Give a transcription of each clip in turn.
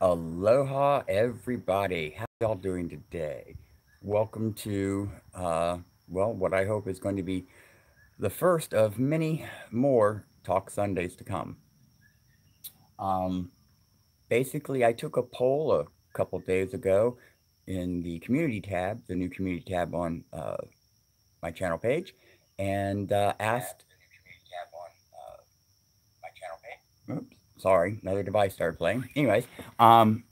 Aloha, everybody. How y'all doing today? Welcome to, what I hope is going to be the first of many more Talk Sundays to come. Um, Basically, I took a poll a couple days ago in the community tab, the new community tab on my channel page, and asked. Oops, sorry, another device started playing. Anyways, um,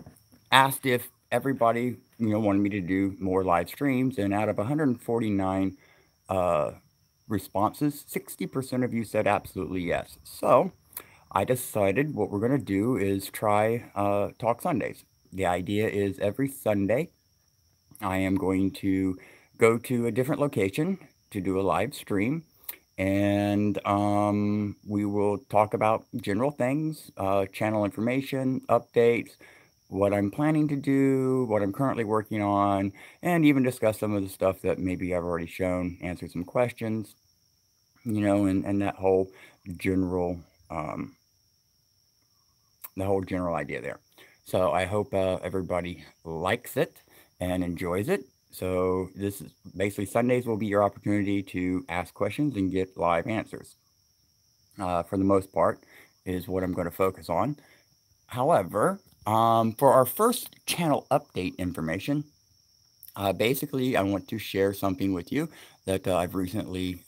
asked if everybody, wanted me to do more live streams, and out of 149 uh, responses, 60% of you said absolutely yes. So I decided what we're going to do is try Talk Sundays. The idea is every Sunday, I am going to go to a different location to do a live stream. And we will talk about general things, channel information, updates, what I'm planning to do, what I'm currently working on, and even discuss some of the stuff that maybe I've already shown, answer some questions, and general, um, the whole general idea there. So I hope everybody likes it and enjoys it. So this is basically Sundays will be your opportunity to ask questions and get live answers. For the most part, is what I'm going to focus on. However, for our first channel update information, basically, I want to share something with you that I've recently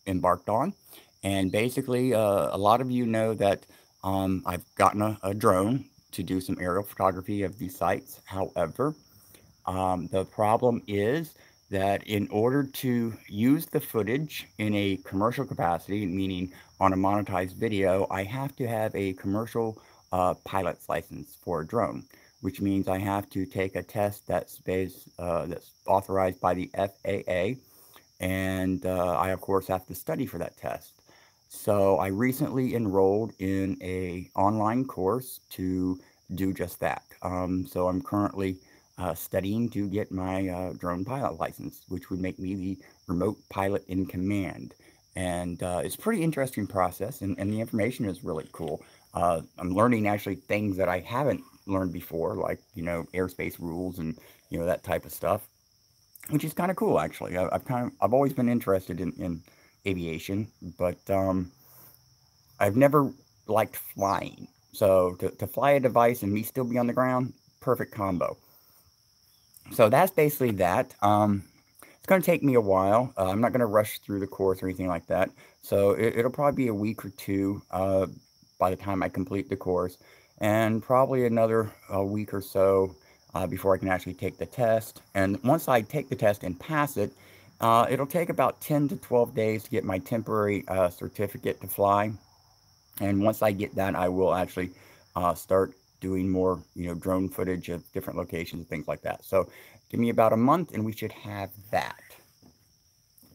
embarked on. And basically, a lot of you know that I've gotten a drone to do some aerial photography of these sites. However, the problem is that in order to use the footage in a commercial capacity, meaning on a monetized video, I have to have a commercial pilot's license for a drone, which means I have to take a test that's authorized by the FAA, and I of course have to study for that test. So I recently enrolled in a online course to do just that. So I'm currently studying to get my drone pilot license, which would make me the remote pilot in command. And it's a pretty interesting process, and the information is really cool. I'm learning actually things that I haven't learned before, like airspace rules and that type of stuff, which is kind of cool actually. I've always been interested in aviation, but I've never liked flying. So to fly a device and me still be on the ground, perfect combo. So that's basically that. It's going to take me a while. I'm not going to rush through the course or anything like that. So it'll probably be a week or two by the time I complete the course, and probably another week or so before I can actually take the test. And once I take the test and pass it, it'll take about 10 to 12 days to get my temporary certificate to fly. And once I get that, I will actually start doing more, drone footage of different locations and things like that. So give me about a month and we should have that.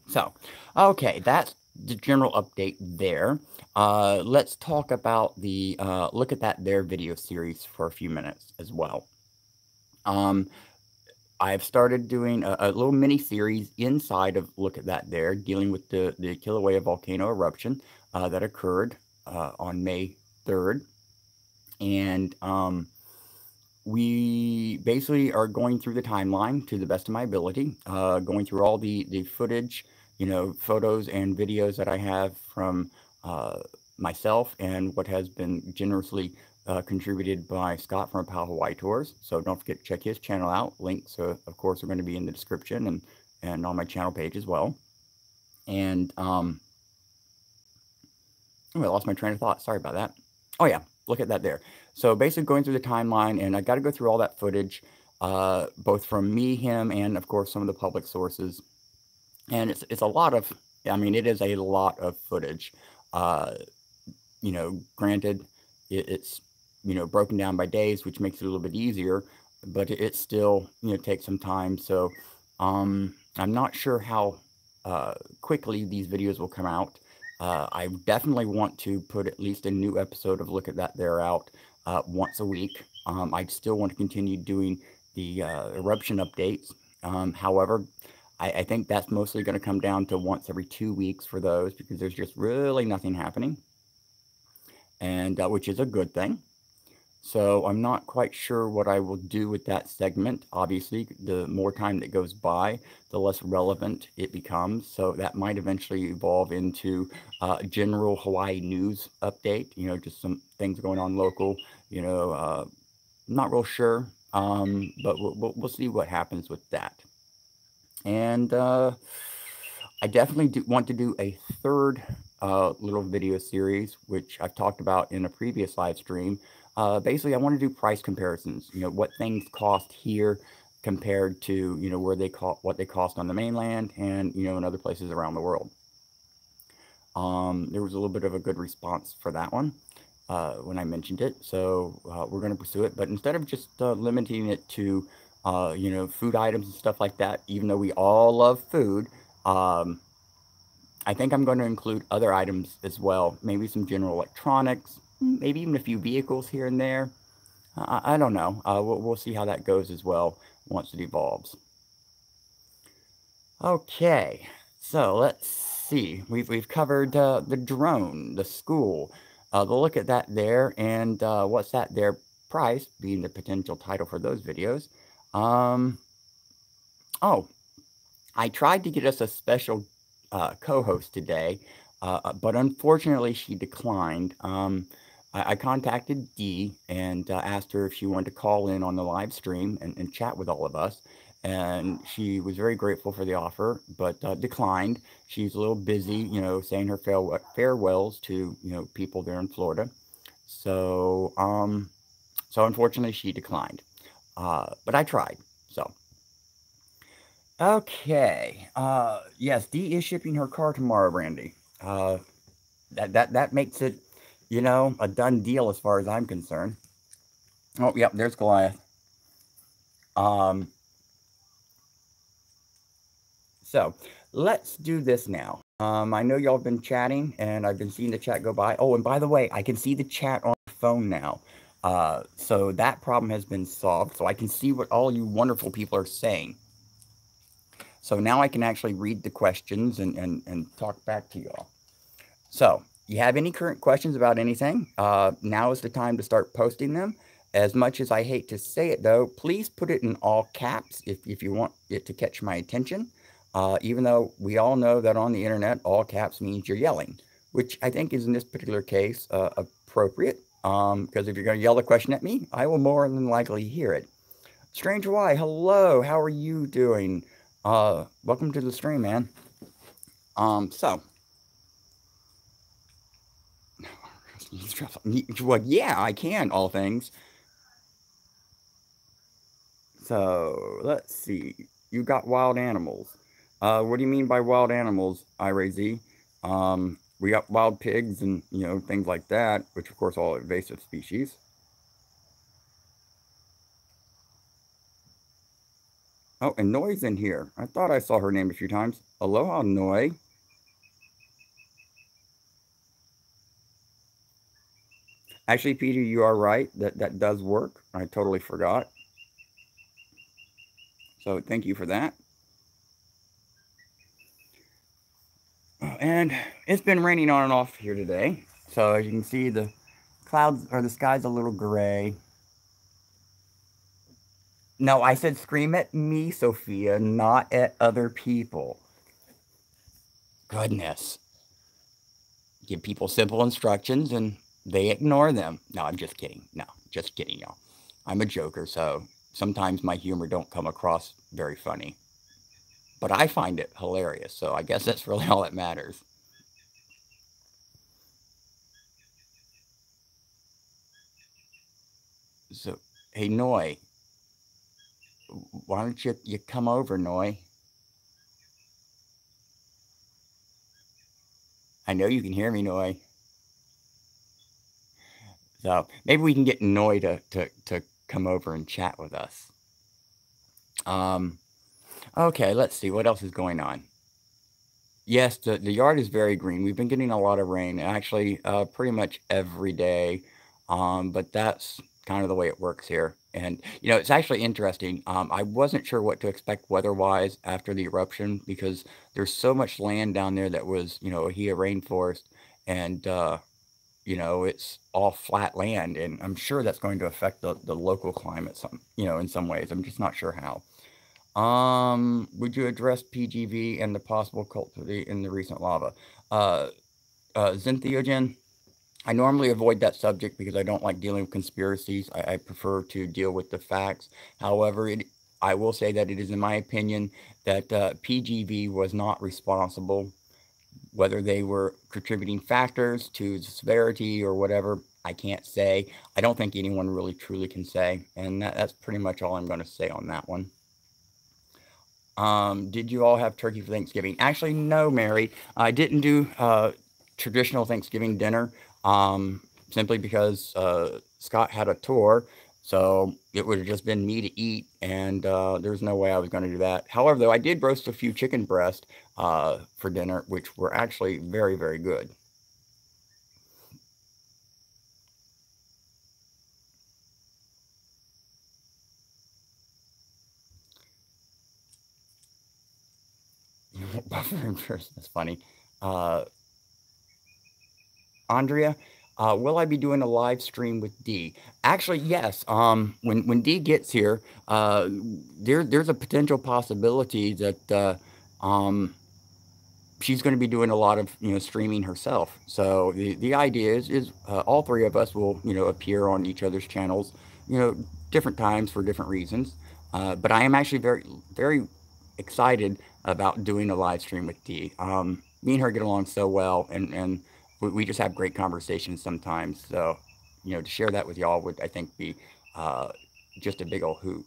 So, okay, that's the general update there. Let's talk about the Look at That There video series for a few minutes as well. I've started doing a little mini series inside of Look at That There, dealing with the Kilauea volcano eruption that occurred on May 3rd. And we basically are going through the timeline to the best of my ability, going through all the footage, photos and videos that I have from myself and what has been generously contributed by Scott from Pahoa Tours. So don't forget to check his channel out. Links, of course, are going to be in the description and on my channel page as well. And I lost my train of thought. Sorry about that. Oh yeah, look at that there. So basically going through the timeline, and I got to go through all that footage, both from me, him, and of course some of the public sources. And it's a lot of, I mean, it is a lot of footage. Granted, it's broken down by days, which makes it a little bit easier, but it still takes some time. So I'm not sure how quickly these videos will come out. I definitely want to put at least a new episode of Look at That There out once a week. I still want to continue doing the eruption updates. However, I think that's mostly going to come down to once every 2 weeks for those, because there's just really nothing happening, and which is a good thing. So I'm not quite sure what I will do with that segment. Obviously, the more time that goes by, the less relevant it becomes. So that might eventually evolve into general Hawaii news update. Just some things going on local. Not real sure, but we'll see what happens with that. And I definitely want to do a third little video series, which I've talked about in a previous live stream. Basically, I want to do price comparisons. What things cost here compared to where what they cost on the mainland, and in other places around the world. There was a little bit of a good response for that one when I mentioned it, so we're going to pursue it. But instead of just limiting it to food items and stuff like that, even though we all love food, um, I think I'm going to include other items as well. Maybe some general electronics, maybe even a few vehicles here and there. I don't know. We'll see how that goes as well once it evolves. Okay, so let's see. We've covered the drone, the school, the look at that there, and what's that there price being the potential title for those videos. Um, oh, I tried to get us a special co-host today, but unfortunately she declined. I contacted Dee and asked her if she wanted to call in on the live stream and chat with all of us. And she was very grateful for the offer, but declined. She's a little busy, saying her farewells to, people there in Florida. So unfortunately she declined. But I tried. So, okay. Yes, Dee is shipping her car tomorrow, Brandy. That makes it, a done deal as far as I'm concerned. Oh, yep, there's Goliath. Um, so let's do this now. I know y'all have been chatting, and I've been seeing the chat go by. Oh, and by the way, I can see the chat on the phone now. So that problem has been solved. So I can see what all you wonderful people are saying. So now I can actually read the questions and talk back to y'all. So, you have any current questions about anything? Now is the time to start posting them. As much as I hate to say it, though, please put it in all caps if you want it to catch my attention. Even though we all know that on the internet, all caps means you're yelling, which I think is in this particular case appropriate. Because if you're going to yell a question at me, I will more than likely hear it. Strange Y, hello, how are you doing? Welcome to the stream, man. So. Well, yeah, I can, all things. So, let's see. You got wild animals. What do you mean by wild animals, IRAZ? We got wild pigs and, things like that, which, of course, all invasive species. Oh, and Noi's in here. I thought I saw her name a few times. Aloha, Noi. Actually, Peter, you are right. That does work. I totally forgot. So thank you for that. And it's been raining on and off here today. So as you can see, the clouds or the sky's a little gray. No, I said scream at me, Sophia, not at other people. Goodness. Give people simple instructions and they ignore them. No, I'm just kidding. No, just kidding, y'all. I'm a joker, so sometimes my humor don't come across very funny. But I find it hilarious, so I guess that's really all that matters. So, hey, Noi, why don't you come over, Noi? I know you can hear me, Noi. So maybe we can get Noi to come over and chat with us. Okay, let's see. What else is going on? Yes, the yard is very green. We've been getting a lot of rain, actually, pretty much every day. But that's kind of the way it works here. And, it's actually interesting. I wasn't sure what to expect weather-wise after the eruption because there's so much land down there that was, a Ohia rainforest. And it's all flat land, and I'm sure that's going to affect the local climate in some ways. I'm just not sure how. Would you address PGV and the possible culpability in the recent lava? Uh, Zinthiogen, I normally avoid that subject because I don't like dealing with conspiracies. I prefer to deal with the facts. However, I will say that it is, in my opinion, that PGV was not responsible. Whether they were contributing factors to the severity or whatever, I can't say. I don't think anyone really truly can say. And that's pretty much all I'm going to say on that one. Did you all have turkey for Thanksgiving? Actually, no, Mary. I didn't do traditional Thanksgiving dinner simply because Scott had a tour. So it would have just been me to eat, and there's no way I was going to do that. However, though, I did roast a few chicken breasts for dinner, which were actually very, very good. Buffering person, that's funny. Uh, Andrea, will I be doing a live stream with D? Actually, yes. When D gets here, there's a potential possibility that um, she's going to be doing a lot of streaming herself. So the idea is all three of us will appear on each other's channels, you know, different times for different reasons. But I am actually very very excited about doing a live stream with Dee. Me and her get along so well, and we just have great conversations sometimes. So to share that with y'all would, I think, be uh, just a big old hoot.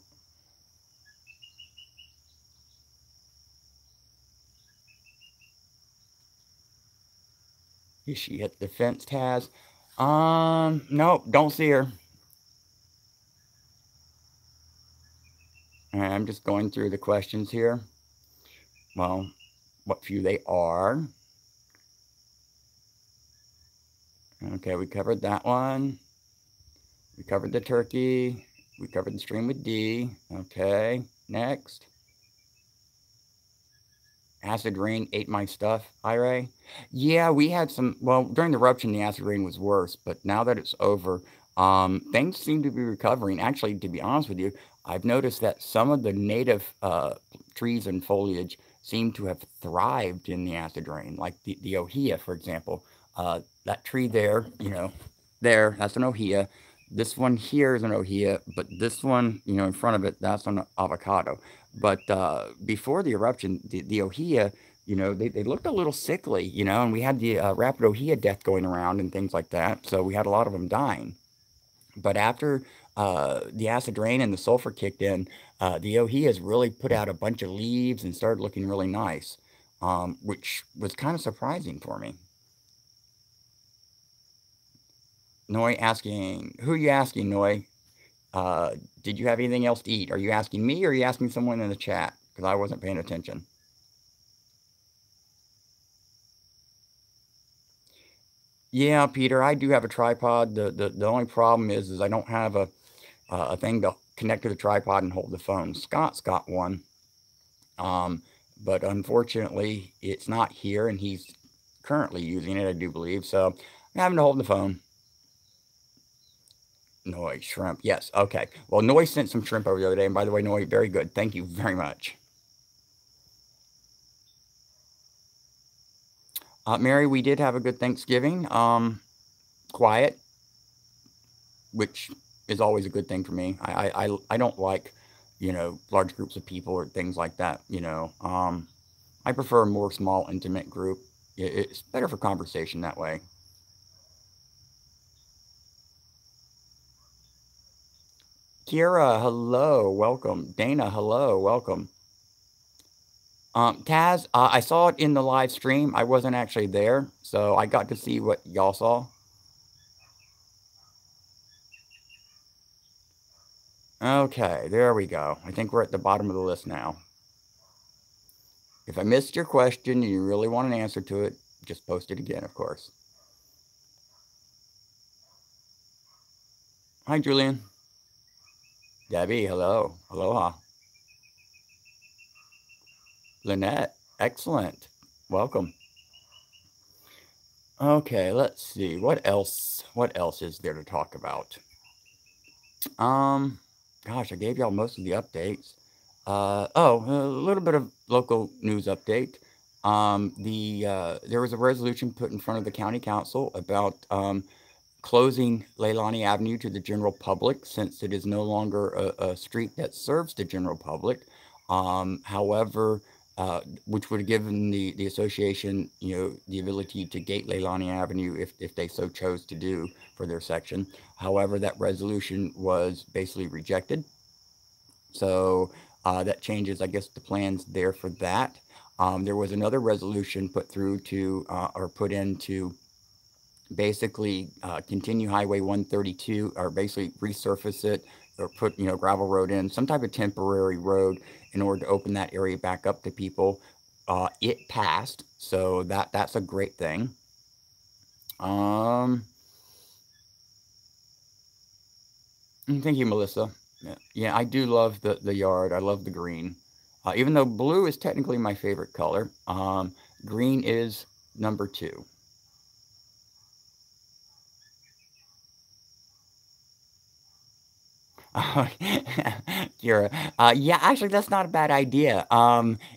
Is she hit the fence, Taz? No, don't see her. I'm just going through the questions here. Well, what few they are. Okay, we covered that one. We covered the turkey. We covered the stream with D. Okay, next. Acid rain ate my stuff, Ira. Yeah, we had some. Well, during the eruption, the acid rain was worse, but now that it's over, things seem to be recovering. Actually, to be honest with you, I've noticed that some of the native trees and foliage seem to have thrived in the acid rain, like the ohia, for example. That tree there, there, that's an ohia. This one here is an ohia, but this one, in front of it, that's an avocado. But before the eruption, the ohia, they looked a little sickly, and we had the rapid ohia death going around and things like that. So we had a lot of them dying. But after the acid rain and the sulfur kicked in, the ohias really put out a bunch of leaves and started looking really nice, which was kind of surprising for me. Noi asking, who are you asking, Noi? Did you have anything else to eat? Are you asking me or are you asking someone in the chat? Because I wasn't paying attention. Yeah, Peter, I do have a tripod. The only problem is I don't have a thing to connect to the tripod and hold the phone. Scott's got one, um, but unfortunately, it's not here, and he's currently using it, I do believe. So I'm having to hold the phone. Noi shrimp. Yes. Okay. Well, Noi sent some shrimp over the other day, and by the way, Noi, very good. Thank you very much. Mary, we did have a good Thanksgiving. Quiet, which is always a good thing for me. I don't like, large groups of people or things like that. I prefer a more small, intimate group. It's better for conversation that way. Kira, hello, welcome. Dana, hello, welcome. Taz, I saw it in the live stream. I wasn't actually there, so I got to see what y'all saw. Okay, there we go. I think we're at the bottom of the list now. If I missed your question and you really want an answer to it, just post it again, of course. Hi, Julian. Debbie, hello. Aloha. Lynette, excellent. Welcome. Okay, let's see. What else? What else is there to talk about? Um, Gosh, I gave y'all most of the updates. A little bit of local news update. There was a resolution put in front of the county council about closing Leilani Avenue to the general public since it is no longer a street that serves the general public. However, which would have given the association, the ability to gate Leilani Avenue if they so chose to do for their section. However, that resolution was basically rejected. So that changes, I guess, the plans there for that. There was another resolution put through or put into basically continue Highway 132 or basically resurface it or put gravel road in some type of temporary road in order to open that area back up to people. It passed, so that's a great thing. Um, Thank you, Melissa. Yeah, I do love the yard. I love the green. Even though blue is technically my favorite color, green is number two. Oh, Kira. Yeah, actually, that's not a bad idea.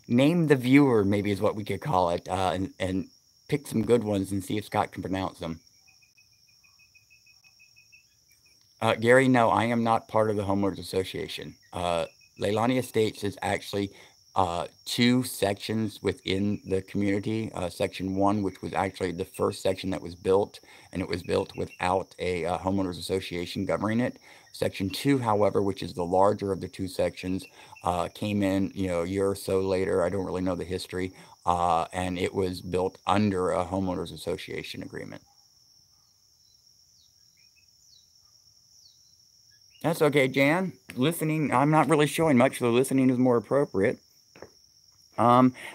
Name the viewer, maybe is what we could call it, and pick some good ones and see if Scott can pronounce them. Gary, no, I am not part of the homeowners association. Leilani Estates is actually two sections within the community. Section one, which was actually the first section that was built, and it was built without a homeowners association governing it. Section two, however, which is the larger of the two sections, came in a year or so later. I don't really know the history, and it was built under a homeowners association agreement. That's okay, Jan. Listening, I'm not really showing much, so listening is more appropriate.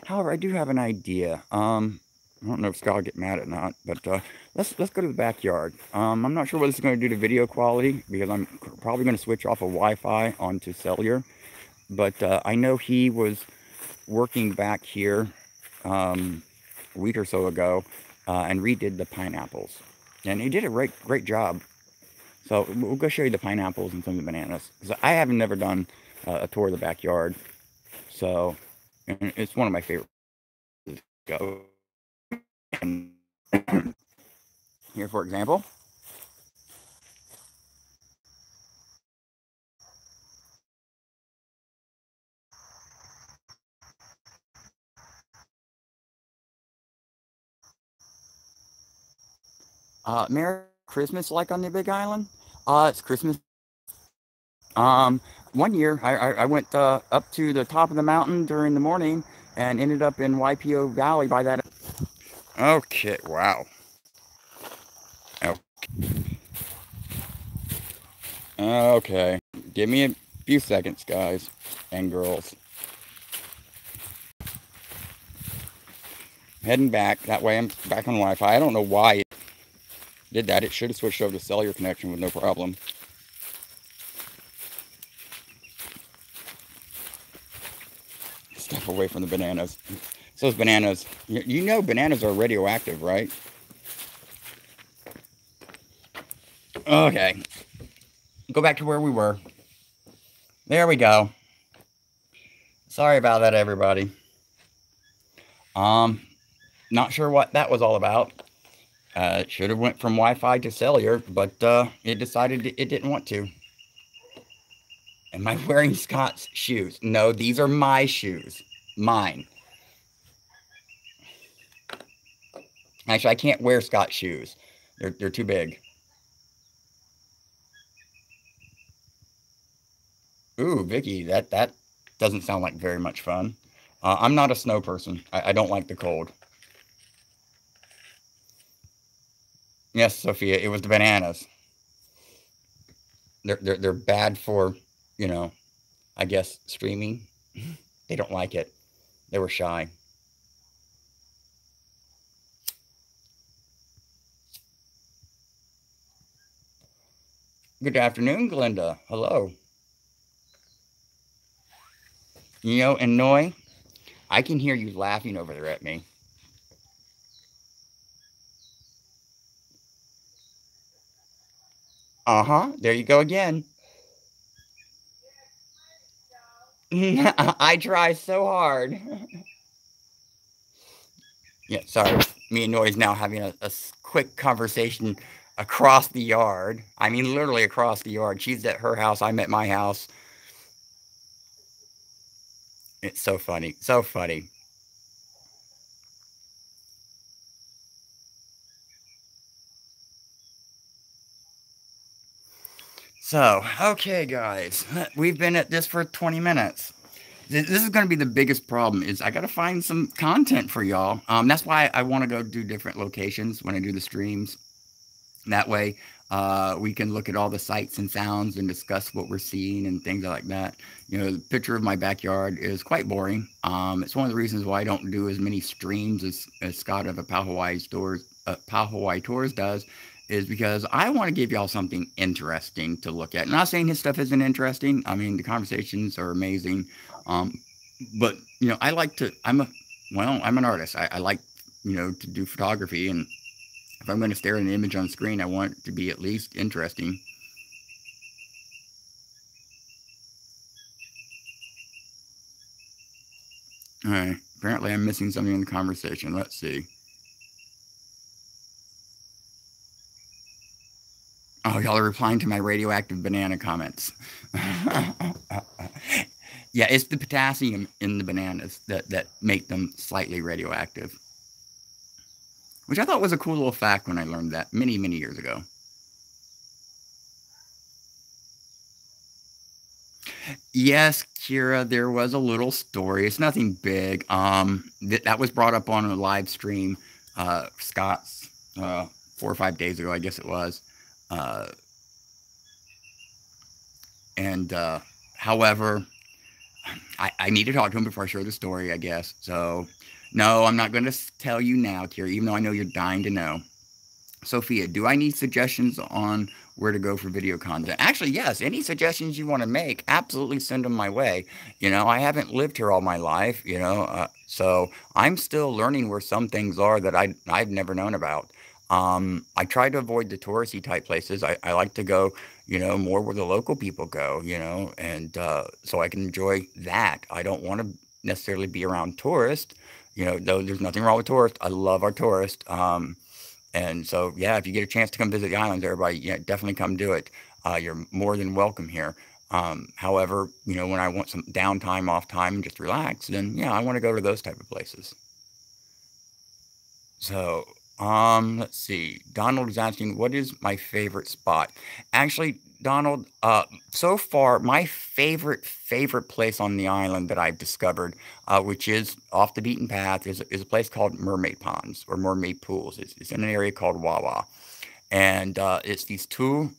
However, I do have an idea. I don't know if Scott will get mad or not, but let's go to the backyard. I'm not sure what this is going to do to video quality because I'm probably going to switch off of Wi-Fi onto cellular. But I know he was working back here a week or so ago and redid the pineapples, and he did a great job. So we'll go show you the pineapples and some of the bananas. Because I have never done a tour of the backyard. So and it's one of my favorite places to go. And here, for example, Merry Christmas like on the Big Island. It's Christmas. Um, One year I went up to the top of the mountain during the morning and ended up in YPO Valley by that. Okay, wow. Okay, give me a few seconds, guys and girls. Heading back. That way I'm back on Wi-Fi. I don't know why it did that. It should have switched over to cellular connection with no problem. Step away from the bananas. So those bananas, you know bananas are radioactive, right? Okay, go back to where we were. There we go. Sorry about that, everybody. Um, Not sure what that was all about. It should have went from Wi-Fi to cellular, but it decided it didn't want to. Am I wearing Scott's shoes? No, these are my shoes. Mine. Actually, I can't wear Scott's shoes. They're too big. Ooh, Vicky, that doesn't sound like very much fun. I'm not a snow person. I don't like the cold. Yes, Sophia, it was the bananas. They're bad for, you know, I guess streaming. They don't like it. They were shy. Good afternoon, Glinda. Hello. And Noi, I can hear you laughing over there at me. Uh-huh. There you go again. I try so hard. Yeah, sorry. Me and Noy's now having a quick conversation across the yard. I mean, literally across the yard. She's at her house. I'm at my house. It's so funny. So funny. So, okay, guys. We've been at this for 20 minutes. This is going to be the biggest problem is I got to find some content for y'all. That's why I want to go do different locations when I do the streams. That way, we can look at all the sights and sounds and discuss what we're seeing and things like that. You know, the picture of my backyard is quite boring. It's one of the reasons why I don't do as many streams as Scott of a Pal Hawaii Tours does, is because I want to give y'all something interesting to look at. Not saying his stuff isn't interesting. I mean, the conversations are amazing. Um, but you know, I like to. I'm an artist. I like to do photography, and if I'm going to stare at an image on the screen, I want it to be at least interesting. All right. Apparently, I'm missing something in the conversation. Let's see. Oh, y'all are replying to my radioactive banana comments. Yeah, it's the potassium in the bananas that make them slightly radioactive, which I thought was a cool little fact when I learned that many, many years ago. Yes, Kira, there was a little story. It's nothing big. That was brought up on a live stream, Scott's 4 or 5 days ago, I guess it was. Uh, and however, I need to talk to him before I share the story, I guess. So, no, I'm not going to tell you now, Kira, even though I know you're dying to know. Sophia, do I need suggestions on where to go for video content? Actually, yes. Any suggestions you want to make, absolutely send them my way. I haven't lived here all my life, so I'm still learning where some things are that I've never known about. I try to avoid the touristy type places. I like to go, more where the local people go, and so I can enjoy that. I don't want to necessarily be around tourists, though there's nothing wrong with tourists. I love our tourists. And so, yeah, if you get a chance to come visit the islands, everybody, yeah, definitely come do it. You're more than welcome here. However, when I want some downtime, off time, and just relax, then yeah, I want to go to those type of places. So, let's see. Donald is asking, what is my favorite spot? Actually, Donald, so far, my favorite place on the island that I've discovered, which is off the beaten path, is a place called Mermaid Ponds or Mermaid Pools. It's in an area called Wawa, and it's these two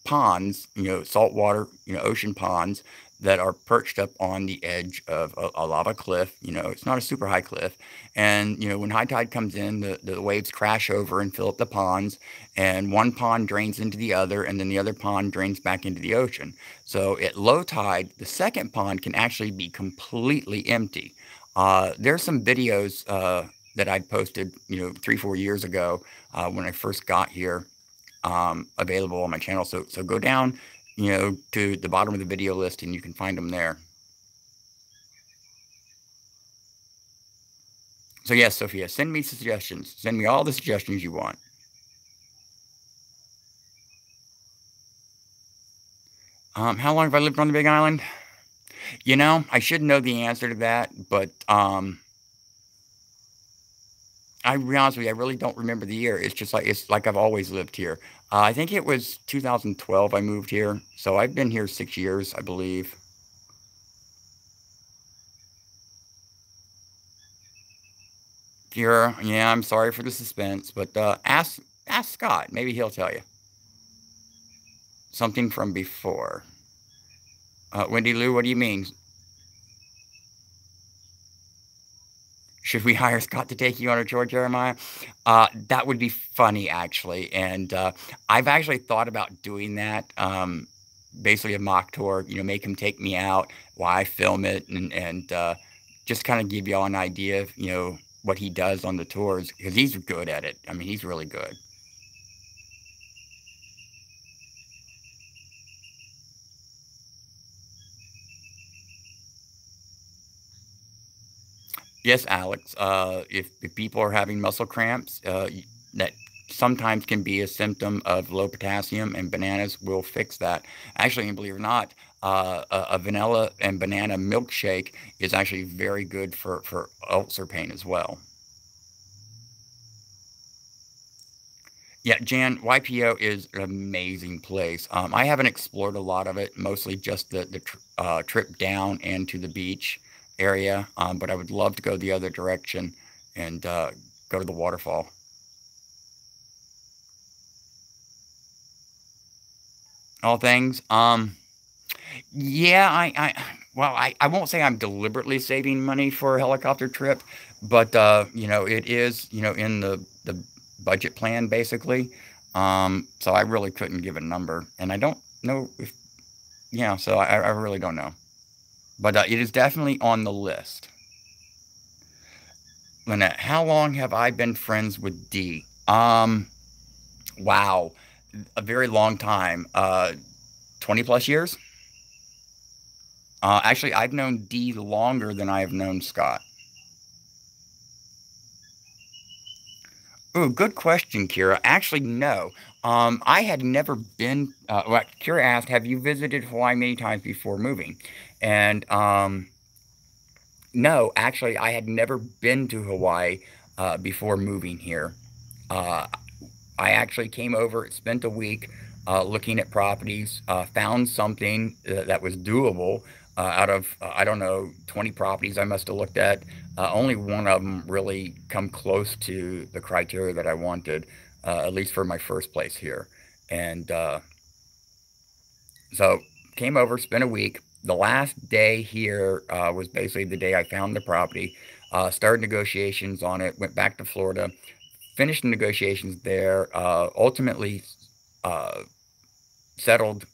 ponds, saltwater, ocean ponds that are perched up on the edge of a lava cliff. It's not a super high cliff, and when high tide comes in, the waves crash over and fill up the ponds, and one pond drains into the other, and then the other pond drains back into the ocean. So at low tide, the second pond can actually be completely empty. There's some videos that I posted, 3, 4 years ago when I first got here, available on my channel. So go down, to the bottom of the video list, and you can find them there. So yes, Sophia, send me suggestions. Send me all the suggestions you want. How long have I lived on the Big Island? I should know the answer to that, but I'll be honest with you, I really don't remember the year. It's like I've always lived here. I think it was 2012 I moved here, so I've been here 6 years, I believe. Yeah, I'm sorry for the suspense, but ask Scott. Maybe he'll tell you something from before. Wendy Lou, what do you mean? Should we hire Scott to take you on a tour, Jeremiah? That would be funny, actually. And I've actually thought about doing that. Basically, a mock tour. Make him take me out while I film it, and just kind of give y'all an idea of what he does on the tours, because he's good at it. I mean, he's really good. Yes, Alex. If people are having muscle cramps, that sometimes can be a symptom of low potassium, and bananas will fix that. Actually, and believe it or not, a vanilla and banana milkshake is actually very good for ulcer pain as well. Yeah, Jan, YPO is an amazing place. I haven't explored a lot of it, mostly just the trip down and to the beach area. But I would love to go the other direction and go to the waterfall. All things. Yeah, well, I won't say I'm deliberately saving money for a helicopter trip, but it is, in the budget plan basically. So I really couldn't give a number, and I don't know if, so I really don't know. But it is definitely on the list. Lynette, how long have I been friends with D? Wow, a very long time. 20 plus years. Actually, I've known D longer than I have known Scott. Ooh, good question, Kira. Actually, no. I had never been. Well, Kira asked, "Have you visited Hawaii many times before moving?" And no, actually, I had never been to Hawaii before moving here. Uh, I actually came over, spent a week looking at properties, found something that was doable out of, I don't know, 20 properties I must have looked at. Only one of them really come close to the criteria that I wanted, at least for my first place here. And so came over, spent a week. The last day here was basically the day I found the property. Started negotiations on it, went back to Florida, finished the negotiations there. Ultimately, uh, settled,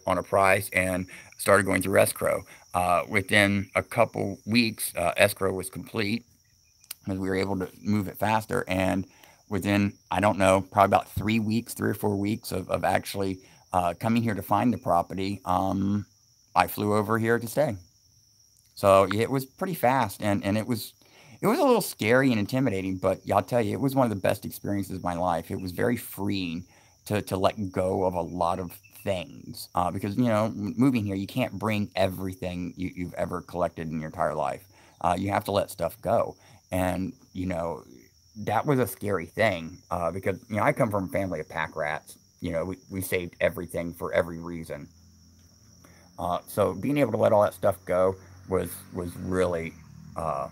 on a price and started going through escrow. Within a couple weeks, escrow was complete because we were able to move it faster. And within, I don't know, probably about 3 weeks, 3 or 4 weeks of actually coming here to find the property, I flew over here to stay. So yeah, it was pretty fast, and it was a little scary and intimidating, but yeah, I'll tell you, it was one of the best experiences of my life. It was very freeing to let go of a lot of things because moving here, you can't bring everything you've ever collected in your entire life. You have to let stuff go, and that was a scary thing because I come from a family of pack rats. We saved everything for every reason. So being able to let all that stuff go was really uh,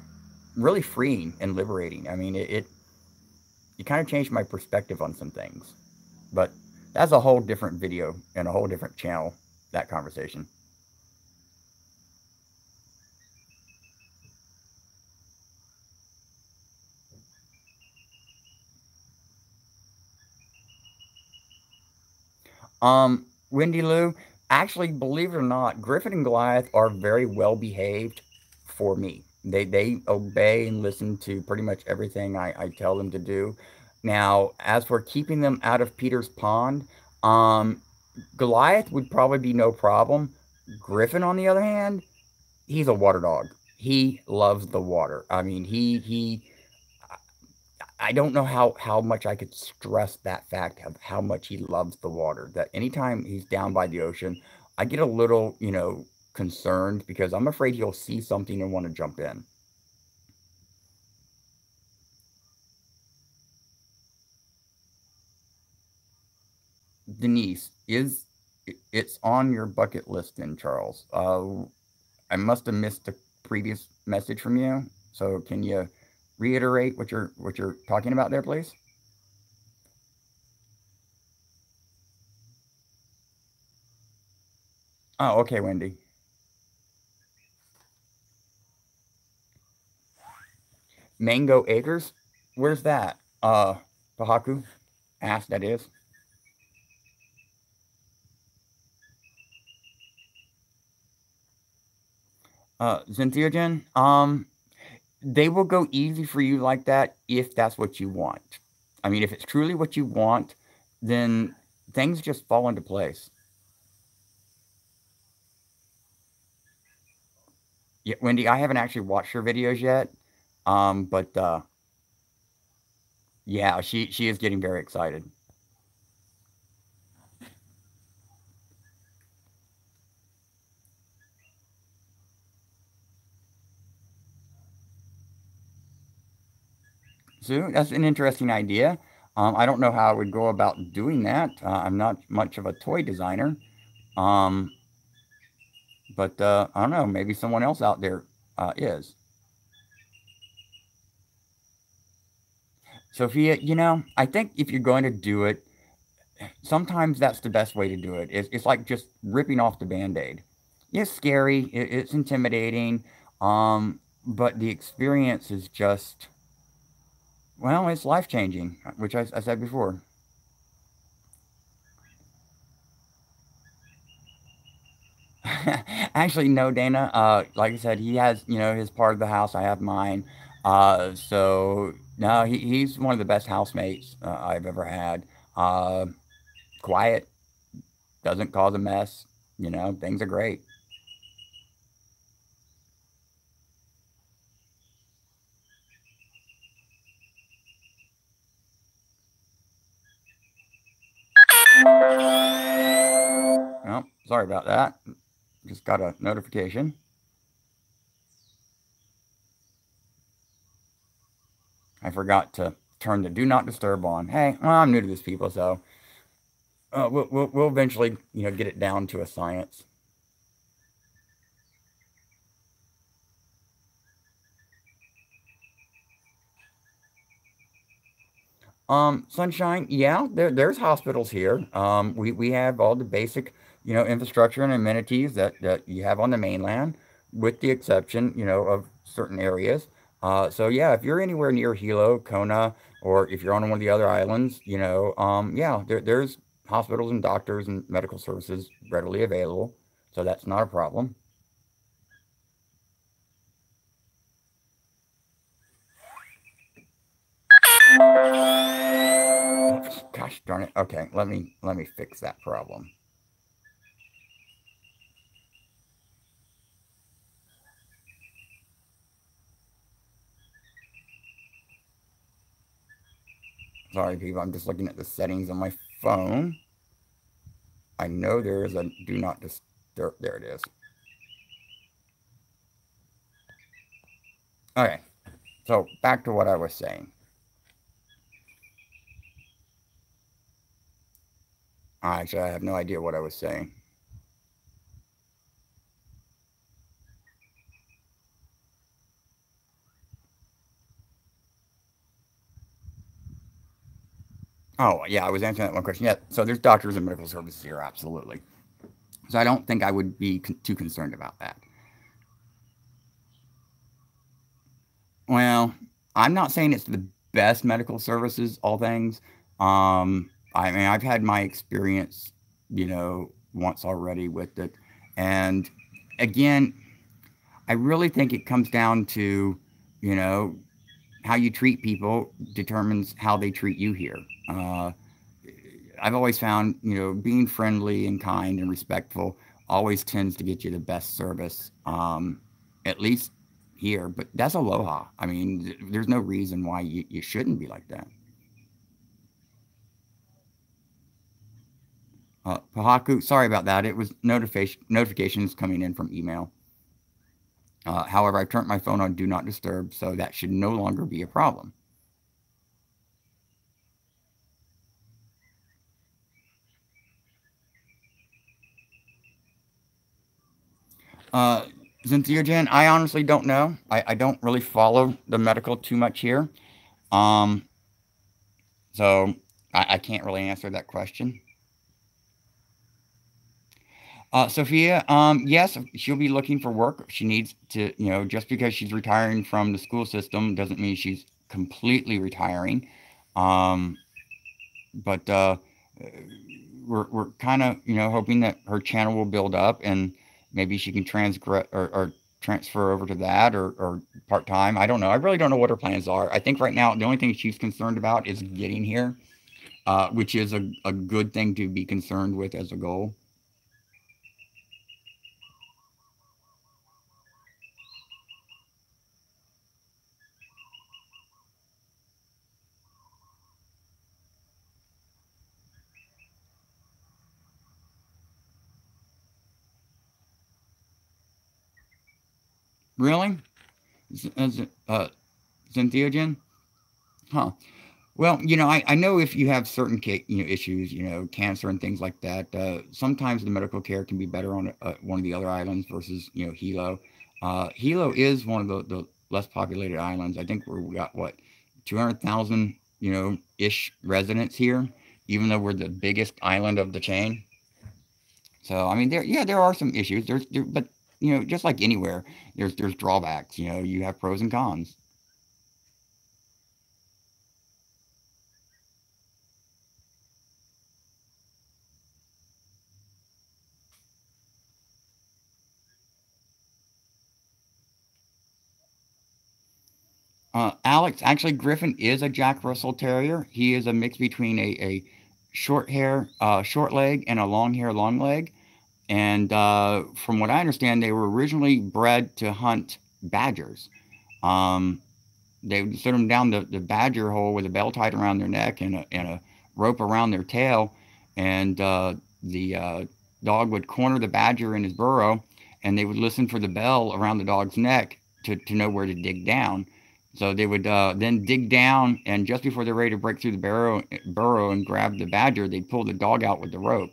really freeing and liberating. I mean, it kind of changed my perspective on some things. But that's a whole different video and a whole different channel. That conversation. Wendy Lou, actually, believe it or not, Griffin and Goliath are very well behaved for me. They obey and listen to pretty much everything I tell them to do. Now, as for keeping them out of Peter's pond, um, Goliath would probably be no problem. Griffin, on the other hand, he's a water dog. He loves the water. I mean, I don't know how much I could stress that fact of how much he loves the water. That anytime he's down by the ocean, I get a little, concerned because I'm afraid he'll see something and want to jump in. Denise, it's on your bucket list then, Charles? I must have missed a previous message from you. So can you reiterate what you're talking about there, please? Oh, okay, Wendy. Mango Acres? Where's that? Pahaku asked, that is. Zenthiogen, they will go easy for you like that if that's what you want. I mean, if it's truly what you want, then things just fall into place. Yeah, Wendy, I haven't actually watched her videos yet. But yeah, she is getting very excited. So that's an interesting idea. I don't know how I would go about doing that. I'm not much of a toy designer. Um, but I don't know. Maybe someone else out there is. Sophia, I think if you're going to do it, sometimes that's the best way to do it. It's like just ripping off the band aid. It's scary, it's intimidating, but the experience is just, well, it's life changing, which I said before. Actually, no, Dana. Like I said, he has, his part of the house. I have mine. So no, he's one of the best housemates I've ever had. Uh, Quiet, doesn't cause a mess. Things are great. Well, sorry about that. Just got a notification. I forgot to turn the do not disturb on. Hey, well, I'm new to this, people, so we'll eventually, get it down to a science. Sunshine, yeah, there's hospitals here. We have all the basic, infrastructure and amenities that you have on the mainland, with the exception, of certain areas. So yeah, if you're anywhere near Hilo, Kona, or if you're on one of the other islands, yeah, there's hospitals and doctors and medical services readily available. So that's not a problem. Gosh darn it. Okay, let me fix that problem. Sorry, people. I'm just looking at the settings on my phone. I know there is a do not disturb. There it is. Okay, so back to what I was saying. Actually, I have no idea what I was saying. Oh, yeah, I was answering that one question. Yeah, so there's doctors and medical services here, absolutely. So I don't think I would be too concerned about that. Well, I'm not saying it's the best medical services, all things. I mean, I've had my experience, once already with it. And again, I really think it comes down to, you know, how you treat people determines how they treat you here. Uh, I've always found, being friendly and kind and respectful always tends to get you the best service, at least here. But that's aloha. I mean, there's no reason why you shouldn't be like that. Pahaku, sorry about that. It was notifications coming in from email. However, I've turned my phone on Do Not Disturb, so that should no longer be a problem. Uh, Cynthia Jen, I honestly don't know. I don't really follow the medical too much here. Um, so I can't really answer that question. Sophia, yes, she'll be looking for work. She needs to, just because she's retiring from the school system doesn't mean she's completely retiring. Um, but we're kind of, hoping that her channel will build up and maybe she can or transfer over to that or part time. I don't know. I really don't know what her plans are. I think right now the only thing she's concerned about is getting here, which is a good thing to be concerned with as a goal. Really? Syntheogen? Huh. Well, I know if you have certain issues, cancer and things like that, sometimes the medical care can be better on one of the other islands versus, Hilo. Hilo is one of the less populated islands. I think we got, what, 200,000, ish residents here, even though we're the biggest island of the chain. So, I mean, there are some issues. But, just like anywhere, there's drawbacks. You have pros and cons. Alex, actually, Griffin is a Jack Russell Terrier. He is a mix between a short leg, and a long hair, long leg. And from what I understand, they were originally bred to hunt badgers. Um, they would set them down the badger hole with a bell tied around their neck and a rope around their tail. And the dog would corner the badger in his burrow, and they would listen for the bell around the dog's neck to know where to dig down. So they would then dig down, and just before they're ready to break through the burrow and grab the badger, they'd pull the dog out with the rope.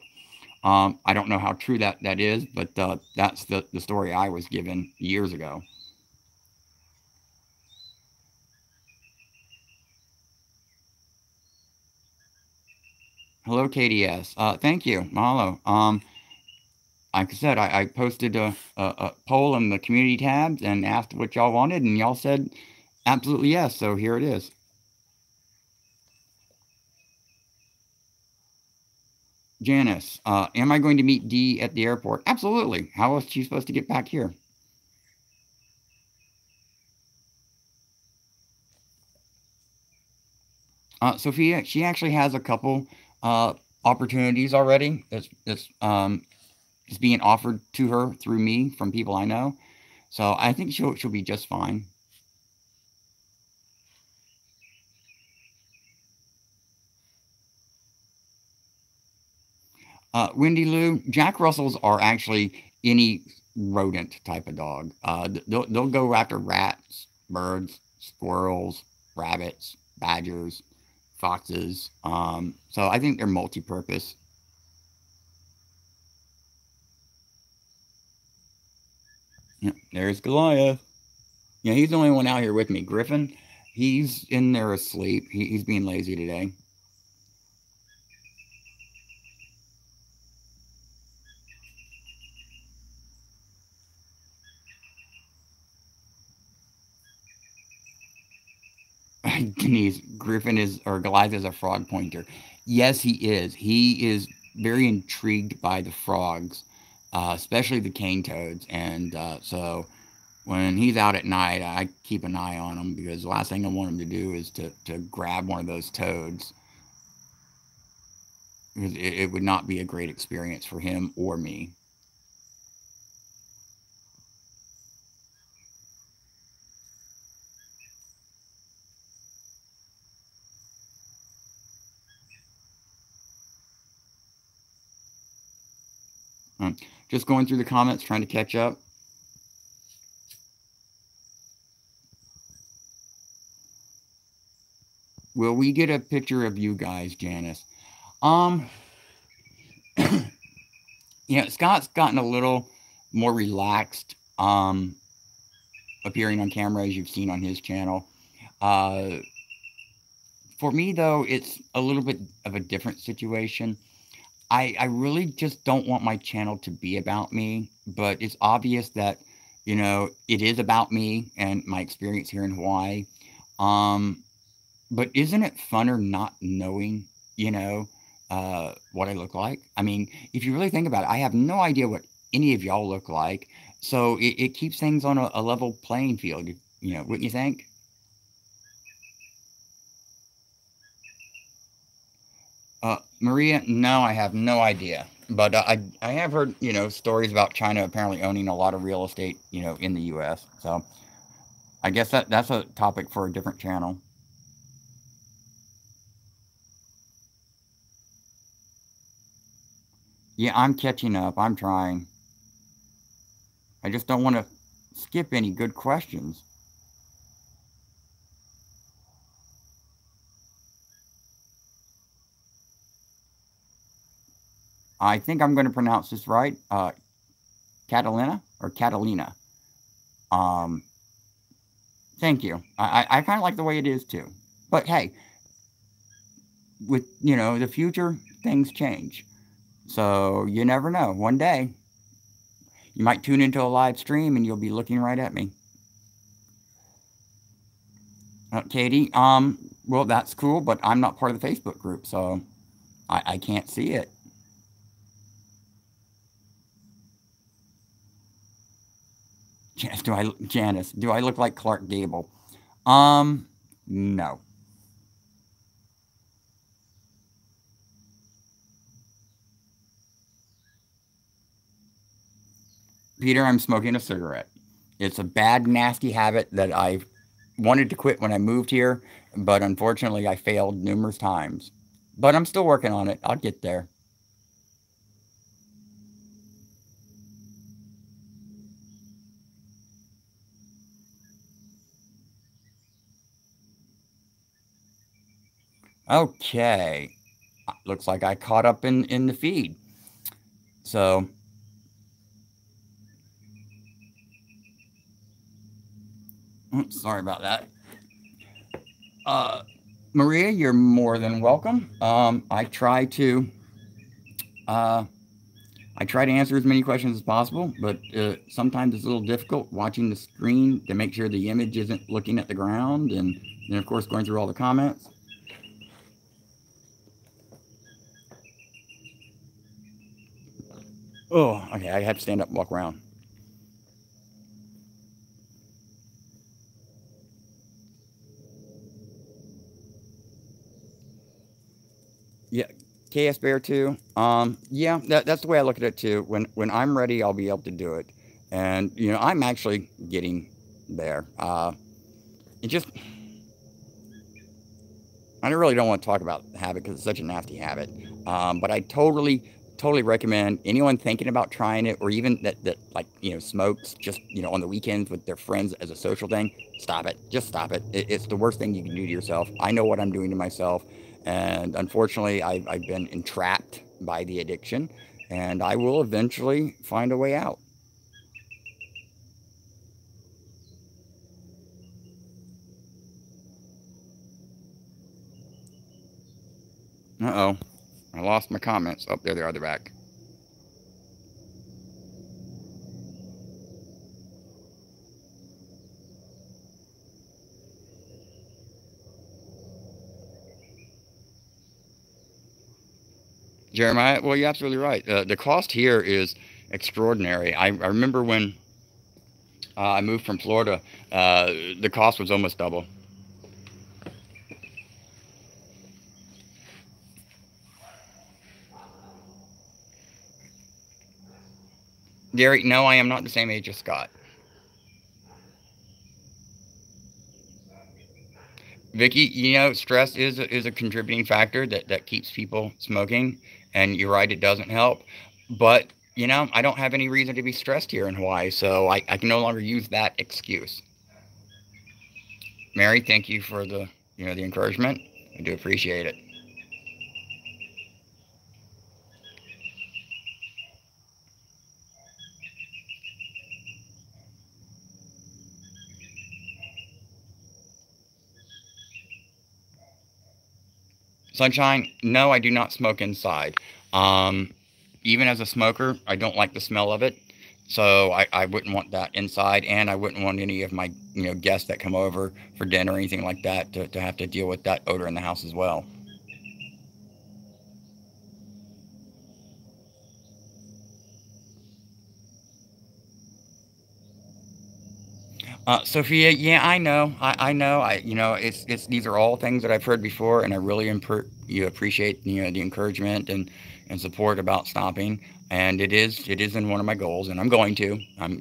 I don't know how true that is, but that's the story I was given years ago. Hello, KDS. Thank you. Mahalo. Like I said, I posted a poll in the community tabs and asked what y'all wanted, and y'all said absolutely yes. So here it is. Janice, am I going to meet Dee at the airport? Absolutely. How else is she supposed to get back here? Sophia, she actually has a couple opportunities already. It's being offered to her through me from people I know. So I think she'll be just fine. Wendy Lou, Jack Russells are actually any rodent type of dog. They'll go after rats, birds, squirrels, rabbits, badgers, foxes. So I think they're multi-purpose. Yeah, there's Goliath. Yeah, he's the only one out here with me. Griffin, he's in there asleep. He's being lazy today. Denise, Griffin is, or Goliath is a frog pointer. Yes, he is. He is very intrigued by the frogs, especially the cane toads. And so when he's out at night, I keep an eye on him because the last thing I want him to do is to grab one of those toads. It would not be a great experience for him or me. Um, just going through the comments, trying to catch up. Will we get a picture of you guys, Janice? Um, Scott's gotten a little more relaxed, appearing on camera, as you've seen on his channel. Uh, for me, though, it's a little bit of a different situation. I really just don't want my channel to be about me, but it's obvious that, it is about me and my experience here in Hawaii. Um, but isn't it funner not knowing, what I look like? I mean, if you really think about it, I have no idea what any of y'all look like. So it keeps things on a level playing field, wouldn't you think? Maria, no, I have no idea. But I have heard, stories about China apparently owning a lot of real estate, in the U.S. So I guess that's a topic for a different channel. Yeah, I'm catching up. I'm trying. I just don't want to skip any good questions. I think I'm going to pronounce this right. Catalina or Catalina. Um, Thank you. I kind of like the way it is too. But hey, with the future, things change. So you never know. One day you might tune into a live stream and you'll be looking right at me. Katie, well, that's cool, but I'm not part of the Facebook group, so I can't see it. Janice, do I look like Clark Gable? No. Peter, I'm smoking a cigarette. It's a bad, nasty habit that I've wanted to quit when I moved here, but unfortunately I failed numerous times. But I'm still working on it. I'll get there. Okay. Looks like I caught up in the feed. So, sorry about that. Uh, Maria, you're more than welcome. Uh, I try to answer as many questions as possible, but sometimes it's a little difficult watching the screen to make sure the image isn't looking at the ground, and then of course going through all the comments. Oh, okay. I have to stand up and walk around. Yeah, KS Bear too. Yeah, that's the way I look at it too. When I'm ready, I'll be able to do it, and I'm actually getting there. It just I really don't want to talk about the habit because it's such a nasty habit. But I totally recommend anyone thinking about trying it, or even that like smokes just on the weekends with their friends as a social thing. Stop it. Just stop it. It's the worst thing you can do to yourself. I know what I'm doing to myself, and unfortunately, I've been entrapped by the addiction, and I will eventually find a way out. Uh oh, I lost my comments. Oh, there they are. They're back. Jeremiah, well, you're absolutely right. The cost here is extraordinary. I remember when I moved from Florida, the cost was almost double. Gary, no, I am not the same age as Scott. Vicky, stress is a contributing factor that keeps people smoking, and you're right, it doesn't help. But I don't have any reason to be stressed here in Hawaii, so I can no longer use that excuse. Mary, thank you for the encouragement. I do appreciate it. Sunshine, no, I do not smoke inside. Um, Even as a smoker, I don't like the smell of it. So I wouldn't want that inside, and I wouldn't want any of my guests that come over for dinner or anything like that to have to deal with that odor in the house as well. Sophia, yeah, I know, I know, it's these are all things that I've heard before, and I really appreciate the encouragement and support about stopping, and it is in one of my goals, and I'm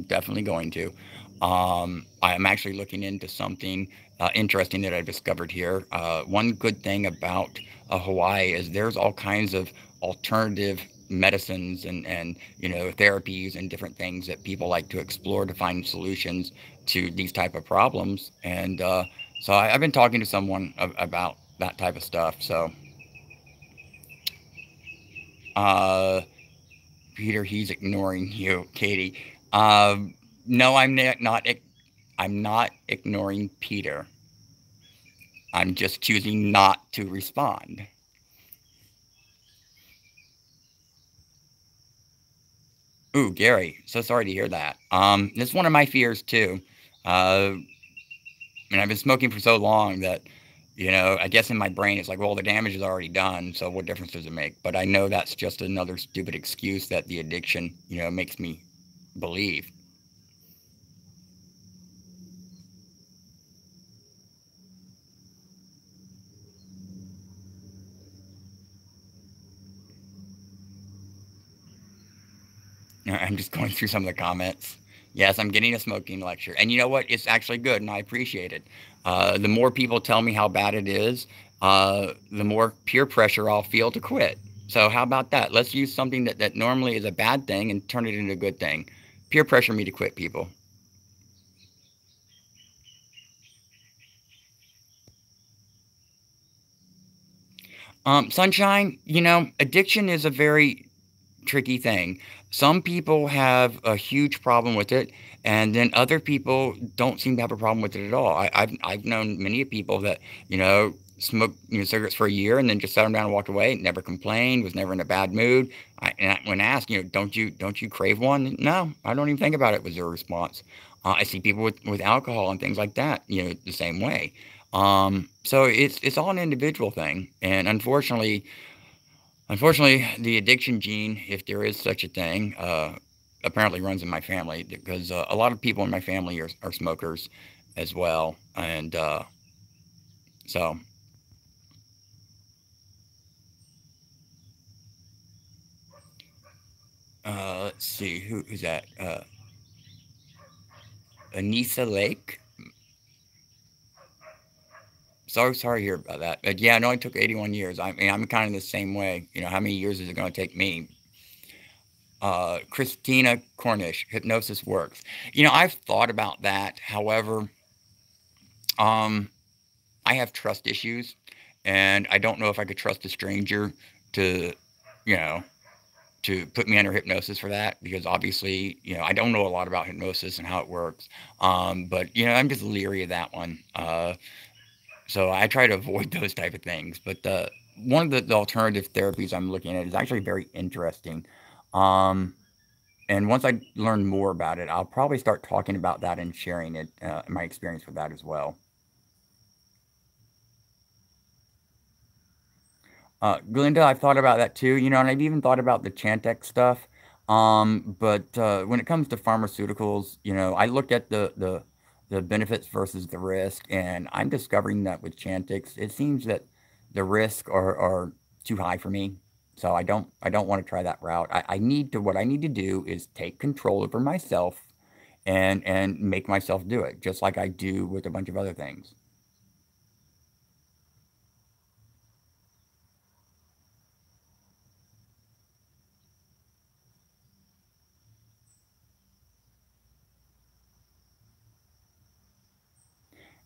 definitely going to. I am actually looking into something interesting that I've discovered here. One good thing about Hawaii is there's all kinds of alternative medicines and therapies and different things that people like to explore to find solutions to these type of problems. And so I've been talking to someone about that type of stuff. So uh, Peter, he's ignoring you, Katie. No, I'm not ignoring Peter. I'm just choosing not to respond. Ooh, Gary, so sorry to hear that. It's one of my fears too. Uh, and I've been smoking for so long that, I guess in my brain it's like, well, the damage is already done, so what difference does it make? But I know that's just another stupid excuse that the addiction, makes me believe. I'm just going through some of the comments. Yes, I'm getting a smoking lecture. And you know what? It's actually good, and I appreciate it. The more people tell me how bad it is, the more peer pressure I'll feel to quit. So, how about that? Let's use something that normally is a bad thing and turn it into a good thing. Peer pressure me to quit, people. Sunshine, addiction is a very tricky thing. Some people have a huge problem with it, and then other people don't seem to have a problem with it at all. I've known many people that smoked cigarettes for a year and then just sat them down and walked away. Never complained, was never in a bad mood. When asked, don't you crave one? No, I don't even think about it. Was their response. I see people with alcohol and things like that, the same way. So it's all an individual thing, and unfortunately, the addiction gene, if there is such a thing, apparently runs in my family because a lot of people in my family are smokers as well. And so, let's see, who's that? Anissa Lake. Sorry to hear about that. But yeah, it only took 81 years. I mean, I'm kind of the same way. How many years is it going to take me? Christina Cornish, hypnosis works. I've thought about that. However, um, I have trust issues, and I don't know if I could trust a stranger to, you know, to put me under hypnosis for that because obviously, I don't know a lot about hypnosis and how it works. But I'm just leery of that one. So I try to avoid those type of things. But one of the alternative therapies I'm looking at is actually very interesting. Um, and once I learn more about it, I'll probably start talking about that and sharing it, my experience with that as well. Glinda, I've thought about that too, and I've even thought about the Chantix stuff. But when it comes to pharmaceuticals, I look at the benefits versus the risk, and I'm discovering that with Chantix, it seems that the risk are too high for me. So I don't want to try that route. I need to what I need to do is take control over myself and make myself do it, just like I do with a bunch of other things.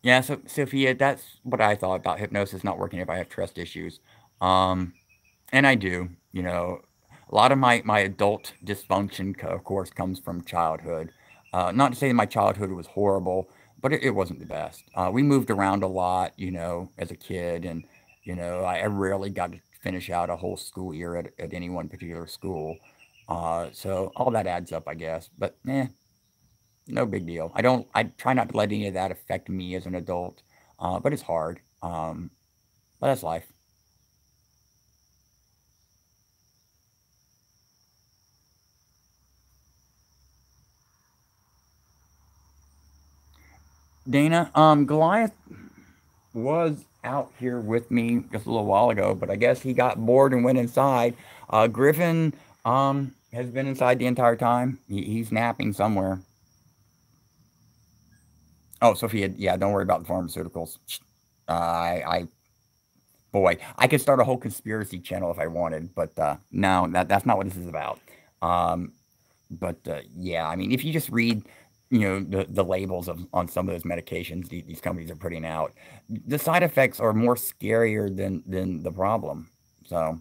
Yeah, so Sophia, that's what I thought about hypnosis not working if I have trust issues. Um, and I do, a lot of my adult dysfunction, of course, comes from childhood. Not to say that my childhood was horrible, but it wasn't the best. We moved around a lot, as a kid, and, I rarely got to finish out a whole school year at any one particular school. So all that adds up, I guess. But, no big deal. I try not to let any of that affect me as an adult, but it's hard. But that's life. Dana, Goliath was out here with me just a little while ago, but I guess he got bored and went inside. Griffin, has been inside the entire time. He's napping somewhere. Oh, Sophia, yeah, don't worry about the pharmaceuticals. I Boy, I could start a whole conspiracy channel if I wanted, but no, that's not what this is about. Um, but yeah, I mean, if you just read, the labels of on some of those medications these companies are putting out, the side effects are more scarier than the problem. So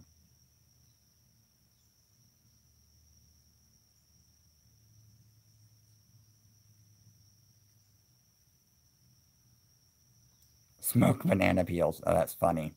smoke banana peels. Oh, that's funny.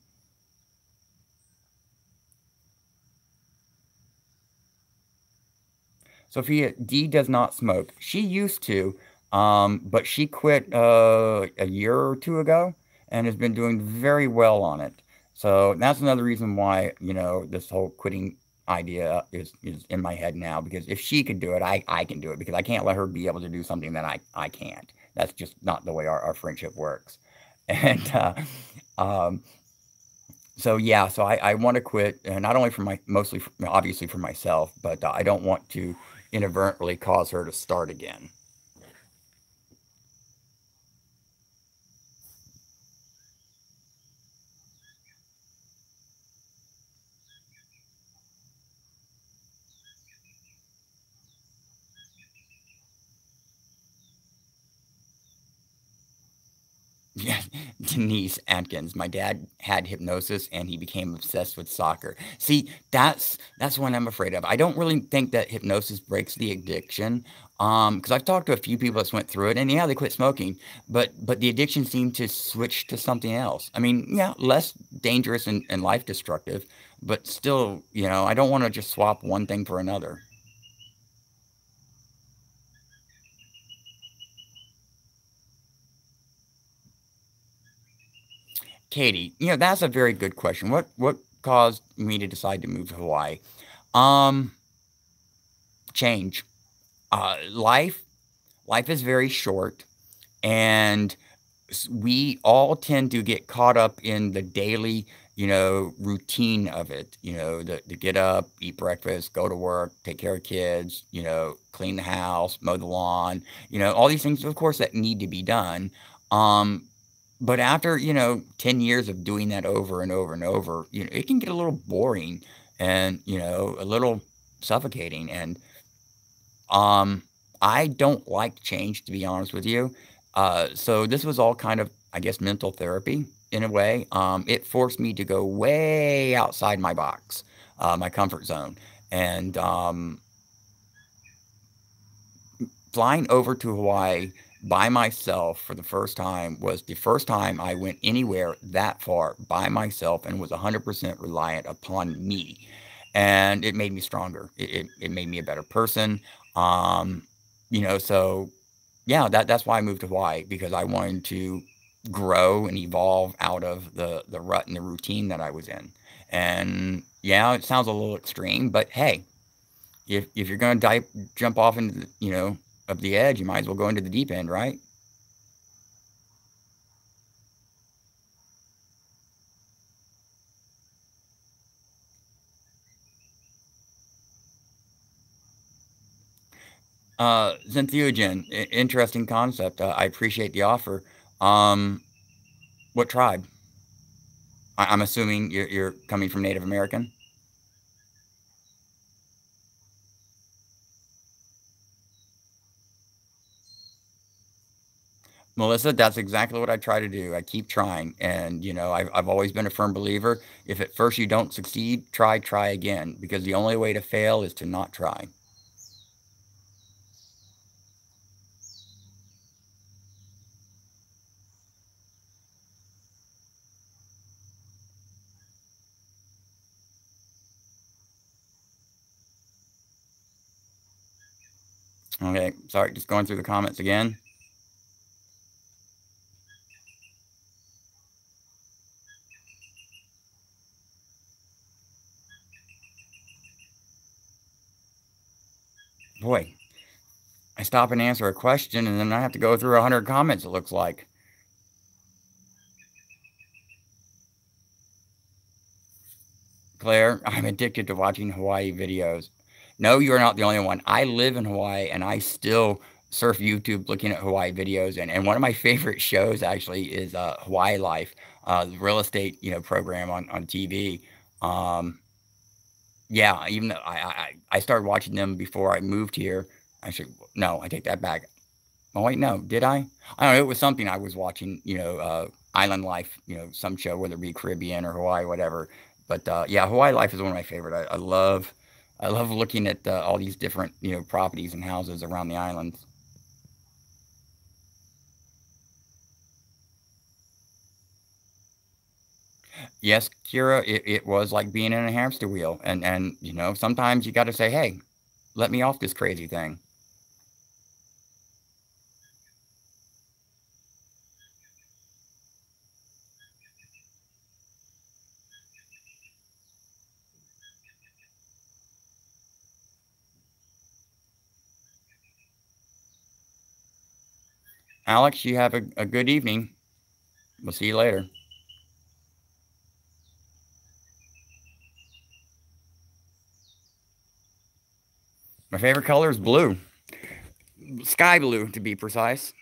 Sophia D does not smoke. She used to, but she quit a year or two ago and has been doing very well on it. So that's another reason why this whole quitting idea is in my head now, because if she could do it, I can do it, because I can't let her be able to do something that I can't. That's just not the way our friendship works. And um, so yeah, so I want to quit, not only for my mostly for, obviously for myself, but I don't want to inadvertently cause her to start again. Yeah, Denise Atkins. My dad had hypnosis and he became obsessed with soccer. See, that's what I'm afraid of. I don't really think that hypnosis breaks the addiction. Because I've talked to a few people that went through it, and yeah, they quit smoking, but the addiction seemed to switch to something else. I mean, yeah, less dangerous and life destructive, but still, I don't want to just swap one thing for another. Katie, that's a very good question. What caused me to decide to move to Hawaii? Um, Change. Life is very short, and we all tend to get caught up in the daily, routine of it. The get up, eat breakfast, go to work, take care of kids, clean the house, mow the lawn, all these things, of course, that need to be done. Um, but after, 10 years of doing that over and over and over, it can get a little boring and, a little suffocating. And um, I don't like change, to be honest with you. So this was all kind of, I guess, mental therapy in a way. It forced me to go way outside my box, my comfort zone. And flying over to Hawaii by myself for the first time was the first time I went anywhere that far by myself and was 100% reliant upon me. And it made me stronger. It made me a better person. Um, so yeah, that's why I moved to Hawaii, because I wanted to grow and evolve out of the rut and the routine that I was in. And yeah, it sounds a little extreme, but hey, if you're going to jump off into of the edge, you might as well go into the deep end, right? Zenthiogen, interesting concept. I appreciate the offer. Um, what tribe? I'm assuming you're coming from Native American. Melissa, that's exactly what I try to do. I keep trying. And, I've always been a firm believer. If at first you don't succeed, try again, because the only way to fail is to not try. Okay, sorry, just going through the comments again. Boy, I stop and answer a question, and then I have to go through 100 comments, it looks like. Claire, I'm addicted to watching Hawaii videos. No, you're not the only one. I live in Hawaii and I still surf YouTube looking at Hawaii videos, and one of my favorite shows actually is Hawaii Life, the real estate program on TV. Um, yeah, even though I started watching them before I moved here. Actually, no, I take that back. Oh wait, no, did I? I don't know. It was something I was watching. Island Life. Some show, whether it be Caribbean or Hawaii, whatever. But yeah, Hawaii Life is one of my favorite. I love looking at all these different properties and houses around the islands. Yes, Kira, it was like being in a hamster wheel, and sometimes you got to say, hey, let me off this crazy thing. Alex, you have a good evening. We'll see you later. My favorite color is blue, sky blue to be precise,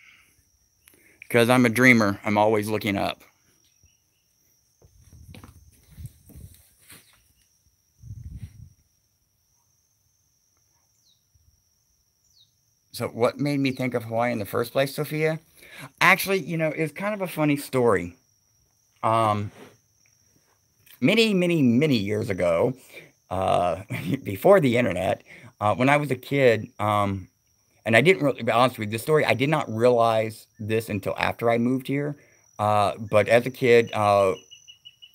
because I'm a dreamer. I'm always looking up. So, what made me think of Hawaii in the first place, Sophia? Actually, it's kind of a funny story. Um, many years ago, uh, before the internet, when I was a kid, and I didn't really be honest with you, this story, I did not realize this until after I moved here. But as a kid,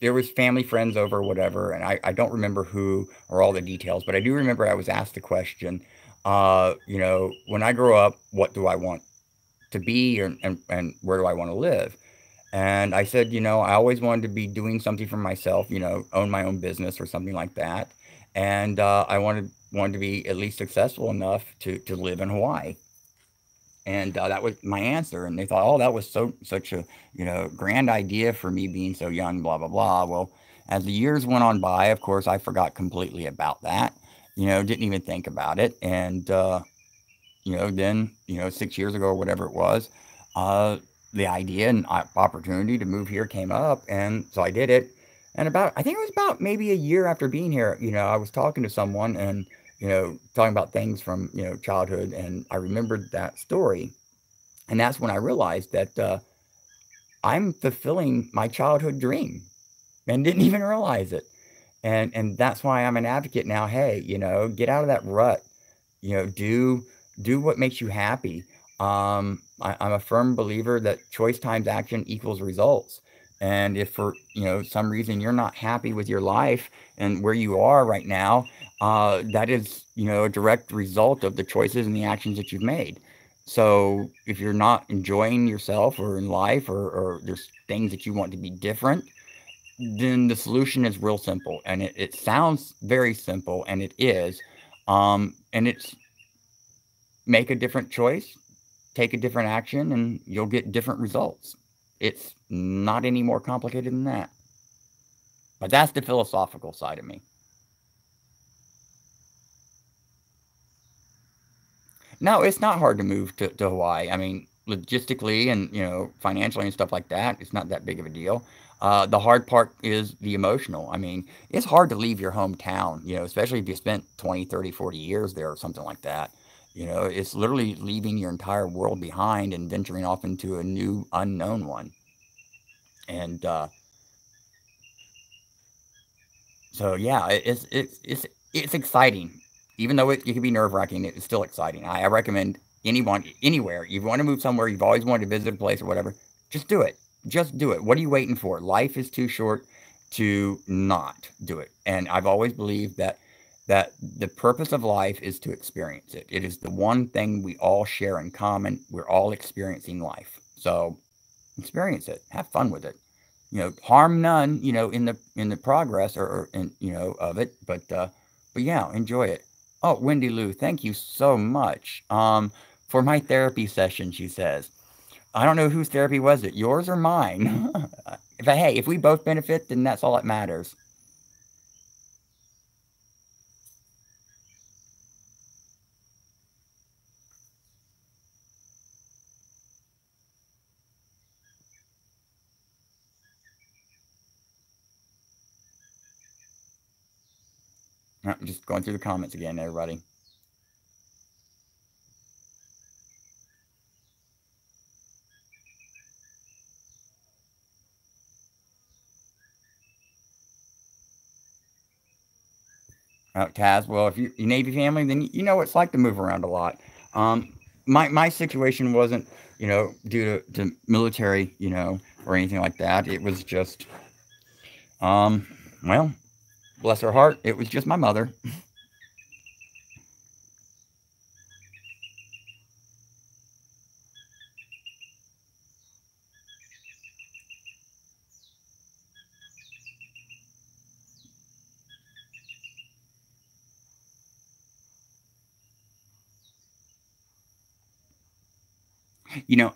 there was family friends over, whatever, and I don't remember who or all the details, but I do remember I was asked the question, when I grow up, what do I want to be, and where do I want to live? And I said, I always wanted to be doing something for myself, own my own business or something like that. And I wanted to be at least successful enough to live in Hawaii. And that was my answer. And they thought, oh, that was such a grand idea for me being so young, blah blah blah. Well, as the years went on by, of course, I forgot completely about that. Didn't even think about it. And then 6 years ago or whatever it was, uh, the idea and opportunity to move here came up, and so I did it. And I think it was about maybe a year after being here, I was talking to someone and talking about things from childhood, and I remembered that story, and that's when I realized that I'm fulfilling my childhood dream, and didn't even realize it. And that's why I'm an advocate now. Hey, get out of that rut. Do what makes you happy. I'm a firm believer that choice times action equals results. And if for some reason you're not happy with your life and where you are right now, that is a direct result of the choices and the actions that you've made. So if you're not enjoying yourself or in life, or there's things that you want to be different, then the solution is real simple, and it sounds very simple, and it is. And it's make a different choice, take a different action, and you'll get different results. It's not any more complicated than that. But that's the philosophical side of me. No, it's not hard to move to Hawaii. I mean, logistically and financially and stuff like that, it's not that big of a deal. The hard part is the emotional. I mean, it's hard to leave your hometown, especially if you spent 20, 30, 40 years there or something like that. It's literally leaving your entire world behind and venturing off into a new unknown one. And so yeah, it's exciting, even though it can be nerve wracking. It's still exciting. I recommend anyone anywhere you want to move somewhere, you've always wanted to visit a place or whatever, just do it. Just do it. What are you waiting for? Life is too short to not do it. And I've always believed that the purpose of life is to experience it. It is the one thing we all share in common. We're all experiencing life. So experience it. Have fun with it. Harm none, in the progress or in, of it. But yeah, enjoy it. Oh, Wendy Lou, thank you so much. For my therapy session, she says. I don't know whose therapy was it, yours or mine. But hey, if we both benefit, then that's all that matters. I'm just going through the comments again, everybody. Taz, well, if you Navy family, then you know what it's like to move around a lot. Um, my situation wasn't, due to military, or anything like that. It was just, um, well, bless her heart, it was just my mother. You know,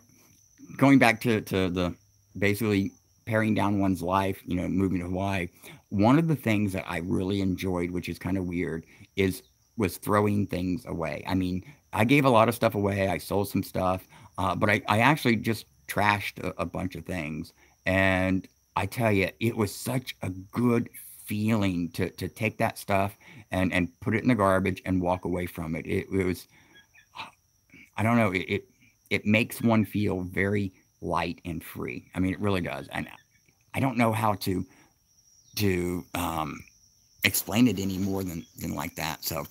Going back to the basically paring down one's life, moving to Hawaii, one of the things that I really enjoyed, which is kind of weird, is was throwing things away. I mean, I gave a lot of stuff away. I sold some stuff, but I actually just trashed a bunch of things. And I tell you, it was such a good feeling to take that stuff and put it in the garbage and walk away from it. It was, I don't know, it makes one feel very light and free. I mean, it really does. And I don't know how to explain it any more than like that. So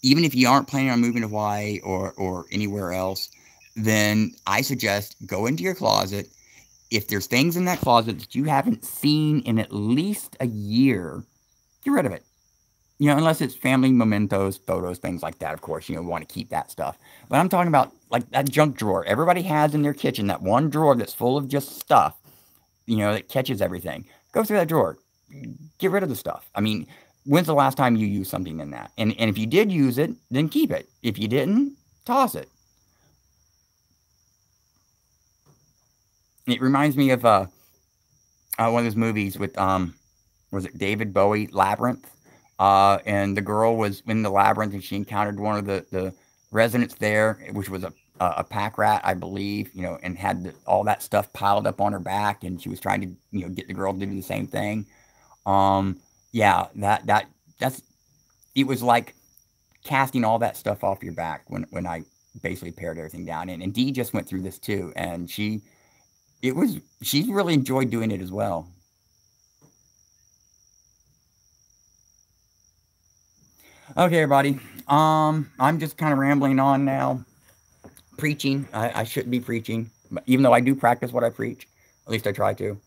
even if you aren't planning on moving to Hawaii or anywhere else, then I suggest go into your closet. If there's things in that closet that you haven't seen in at least a year, get rid of it. Unless it's family mementos, photos, things like that, of course, want to keep that stuff. But I'm talking about like that junk drawer everybody has in their kitchen, that one drawer that's full of just stuff, that catches everything. Go through that drawer, get rid of the stuff. I mean, when's the last time you used something in that? And if you did use it, then keep it. If you didn't, toss it. It reminds me of one of those movies with was it David Bowie, Labyrinth? And the girl was in the labyrinth, and she encountered one of the residents there, which was a pack rat, I believe, and had all that stuff piled up on her back, and she was trying to get the girl to do the same thing. Um, yeah, that's it was like casting all that stuff off your back when I basically pared everything down, and Dee just went through this too, and she really enjoyed doing it as well. Okay, everybody. I'm just kind of rambling on now. Preaching. I shouldn't be preaching, but even though I do practice what I preach, at least I try to.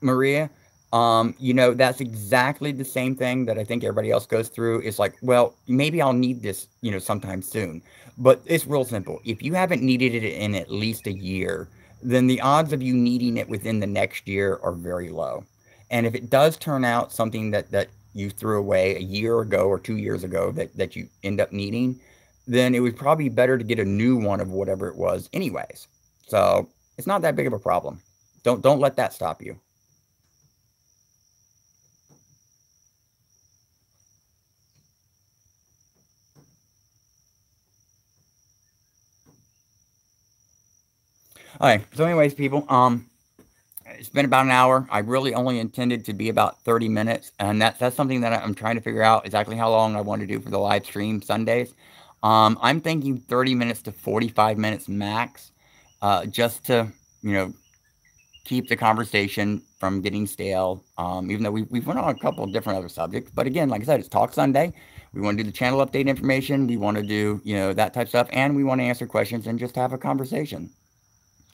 Maria, that's exactly the same thing that I think everybody else goes through. It's like, well, maybe I'll need this, sometime soon. But it's real simple. If you haven't needed it in at least a year, then the odds of you needing it within the next year are very low. And if it does turn out something that you threw away a year ago or 2 years ago that you end up needing, then it was probably better to get a new one of whatever it was anyways. So it's not that big of a problem. Don't let that stop you. All right. So, anyways, people, it's been about an hour. I really only intended to be about 30 minutes, and that's something that I'm trying to figure out exactly how long I want to do for the live stream Sundays. I'm thinking 30 minutes to 45 minutes max, just to you know keep the conversation from getting stale. Even though we've went on a couple of different other subjects, but again, like I said, it's Talk Sunday. We want to do the channel update information. We want to do that type of stuff, and we want to answer questions and just have a conversation.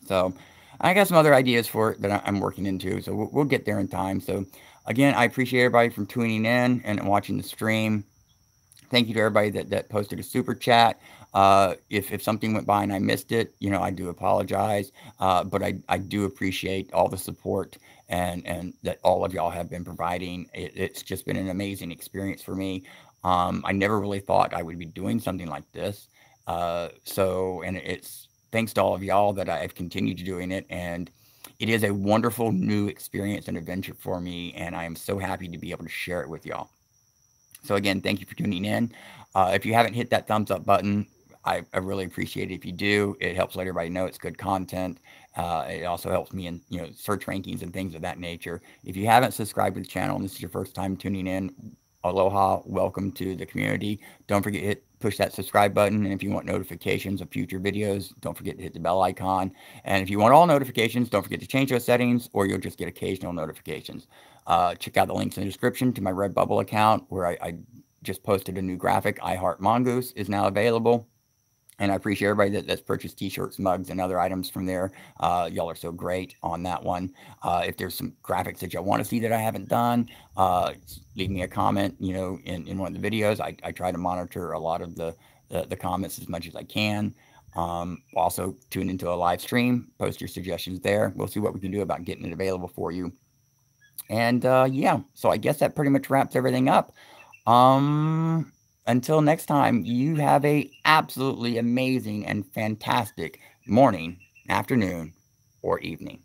So I got some other ideas for it that I'm working into. So we'll get there in time. So again, I appreciate everybody from tuning in and watching the stream. Thank you to everybody that posted a super chat. If something went by and I missed it, I do apologize. But I do appreciate all the support and that all of y'all have been providing. It's just been an amazing experience for me. I never really thought I would be doing something like this. And it's thanks to all of y'all that I've continued to doing it. And it is a wonderful new experience and adventure for me. And I am so happy to be able to share it with y'all. So again, thank you for tuning in. If you haven't hit that thumbs up button, I really appreciate it if you do. It helps let everybody know it's good content. It also helps me in search rankings and things of that nature. If you haven't subscribed to the channel and this is your first time tuning in, aloha, welcome to the community. Don't forget to push that subscribe button, and if you want notifications of future videos, don't forget to hit the bell icon. And if you want all notifications, don't forget to change those settings, or you'll just get occasional notifications. Check out the links in the description to my Redbubble account, where I just posted a new graphic. I Heart Mongoose is now available. And I appreciate everybody that's purchased t-shirts, mugs, and other items from there. Y'all are so great on that one. If there's some graphics that y'all want to see that I haven't done, leave me a comment, in one of the videos. I try to monitor a lot of the comments as much as I can. Also, tune into a live stream. Post your suggestions there. We'll see what we can do about getting it available for you. And yeah, so I guess that pretty much wraps everything up. Until next time, you have a absolutely amazing and fantastic morning, afternoon, or evening.